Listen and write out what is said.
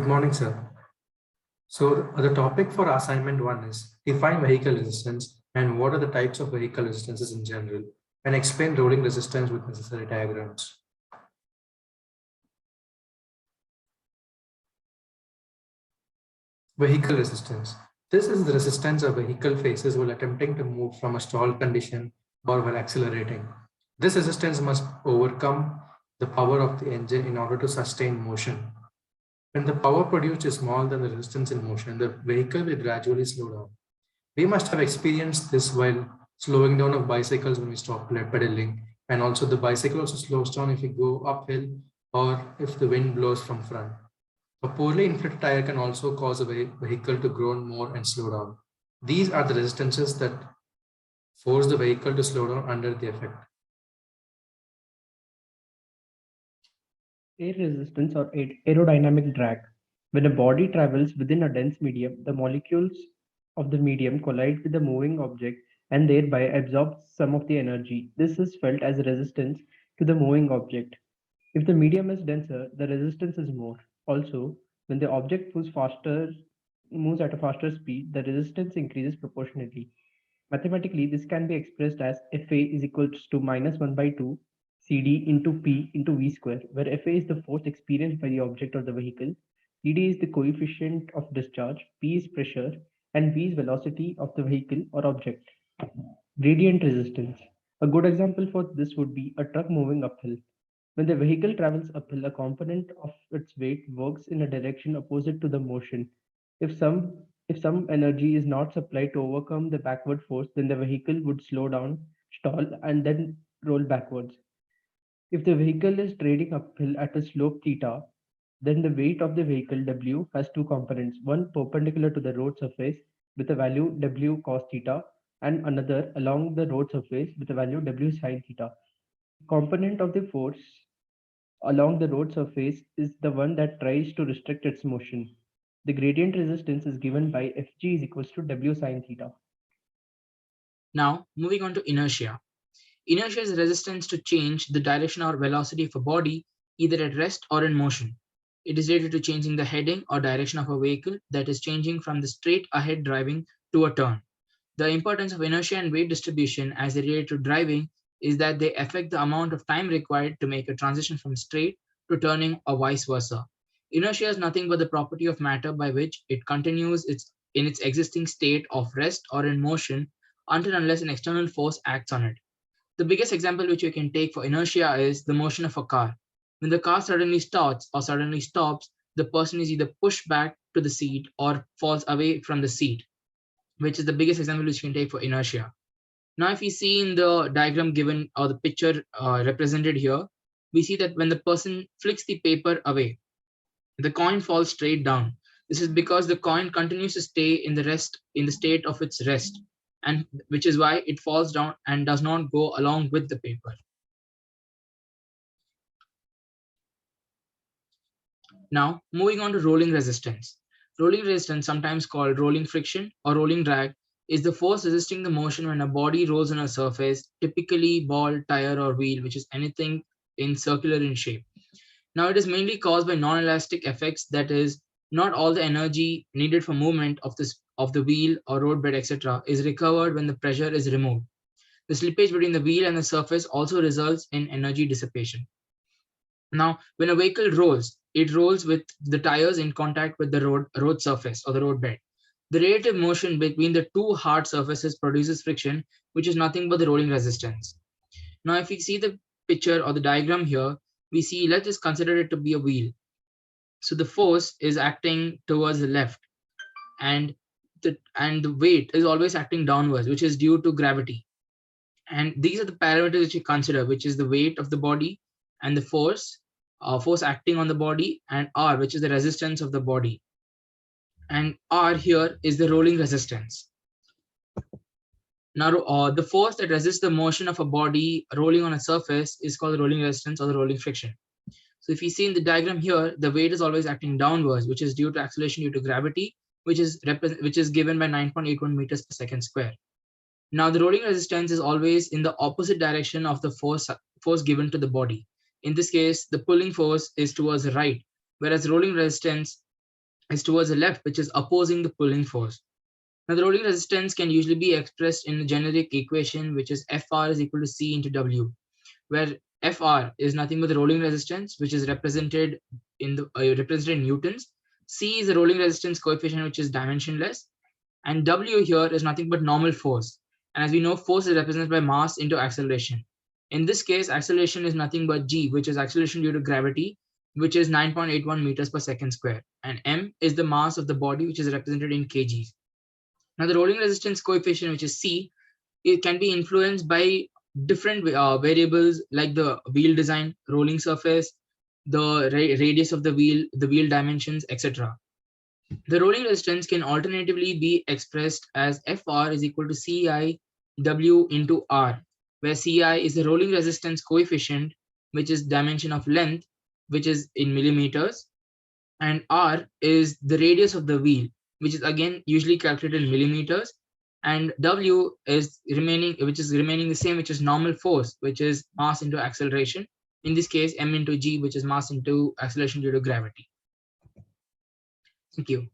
morning, sir. So the topic for assignment 1 is define vehicle resistance and what are the types of vehicle resistances in general, and explain rolling resistance with necessary diagrams. Vehicle resistance. This is the resistance a vehicle faces while attempting to move from a stalled condition or while accelerating. This resistance must overcome the power of the engine in order to sustain motion. When the power produced is smaller than the resistance in motion, the vehicle will gradually slow down. We must have experienced this while slowing down of bicycles when we stop pedaling, and also the bicycle also slows down if we go uphill or if the wind blows from front. A poorly inflated tire can also cause a vehicle to groan more and slow down. These are the resistances that force the vehicle to slow down under the effect. Air resistance or aerodynamic drag. When a body travels within a dense medium, the molecules of the medium collide with the moving object and thereby absorb some of the energy. This is felt as resistance to the moving object. If the medium is denser, the resistance is more. Also, when the object moves at a faster speed, the resistance increases proportionately. Mathematically, this can be expressed as Fa is equals to minus 1 by 2 Cd into P into V square, where Fa is the force experienced by the object or the vehicle, Cd is the coefficient of discharge, P is pressure, and V is velocity of the vehicle or object. Gradient resistance. A good example for this would be a truck moving uphill. When the vehicle travels uphill, a component of its weight works in a direction opposite to the motion. If some energy is not supplied to overcome the backward force, then the vehicle would slow down, stall, and then roll backwards. If the vehicle is trading uphill at a slope theta, then the weight of the vehicle W has two components, one perpendicular to the road surface with a value W cos theta, and another along the road surface with a value W sin theta. Component of the force along the road surface is the one that tries to restrict its motion. The gradient resistance is given by Fg is equals to W sin theta. Now, moving on to inertia. Inertia is resistance to change the direction or velocity of a body either at rest or in motion. It is related to changing the heading or direction of a vehicle that is changing from the straight ahead driving to a turn. The importance of inertia and weight distribution as they relate to driving is that they affect the amount of time required to make a transition from straight to turning or vice versa. Inertia is nothing but the property of matter by which it continues in its existing state of rest or in motion until unless an external force acts on it. The biggest example which you can take for inertia is the motion of a car. When the car suddenly starts or suddenly stops, the person is either pushed back to the seat or falls away from the seat, which is the biggest example which you can take for inertia. Now, if you see in the diagram given or the picture represented here, we see that when the person flicks the paper away, the coin falls straight down. This is because the coin continues to stay in the state of its rest, and which is why it falls down and does not go along with the paper. Now, moving on to rolling resistance. Rolling resistance, sometimes called rolling friction or rolling drag, is the force resisting the motion when a body rolls on a surface, typically ball, tire, or wheel, which is anything in circular in shape. Now, it is mainly caused by non-elastic effects, that is, not all the energy needed for movement of the wheel or roadbed, etc., is recovered when the pressure is removed. The slippage between the wheel and the surface also results in energy dissipation. Now, when a vehicle rolls, it rolls with the tires in contact with the road surface or the roadbed. The relative motion between the two hard surfaces produces friction, which is nothing but the rolling resistance. Now, if we see the picture or the diagram here, we see, let's just consider it to be a wheel. So the force is acting towards the left, and the weight is always acting downwards, which is due to gravity. And these are the parameters which you consider, which is the weight of the body and the force acting on the body, and R, which is the resistance of the body. And R here is the rolling resistance. Now, the force that resists the motion of a body rolling on a surface is called the rolling resistance or the rolling friction. So if you see in the diagram here, the weight is always acting downwards, which is due to acceleration due to gravity, which is given by 9.81 meters per second square. Now, the rolling resistance is always in the opposite direction of the force given to the body. In this case, the pulling force is towards the right, whereas rolling resistance is towards the left, which is opposing the pulling force. Now, the rolling resistance can usually be expressed in the generic equation, which is Fr is equal to C into W, where Fr is nothing but the rolling resistance, which is represented in newtons. C is the rolling resistance coefficient, which is dimensionless, and W here is nothing but normal force. And as we know, force is represented by mass into acceleration. In this case, acceleration is nothing but G, which is acceleration due to gravity, which is 9.81 meters per second square. And M is the mass of the body, which is represented in kgs. Now, the rolling resistance coefficient, which is C, it can be influenced by different variables like the wheel design, rolling surface, the radius of the wheel dimensions, etc. The rolling resistance can alternatively be expressed as Fr is equal to CIW into R, where Ci is the rolling resistance coefficient, which is dimension of length, which is in millimeters, and R is the radius of the wheel, which is again usually calculated in millimeters, and W is remaining the same, which is normal force, which is mass into acceleration. In this case, M into G, which is mass into acceleration due to gravity. Thank you.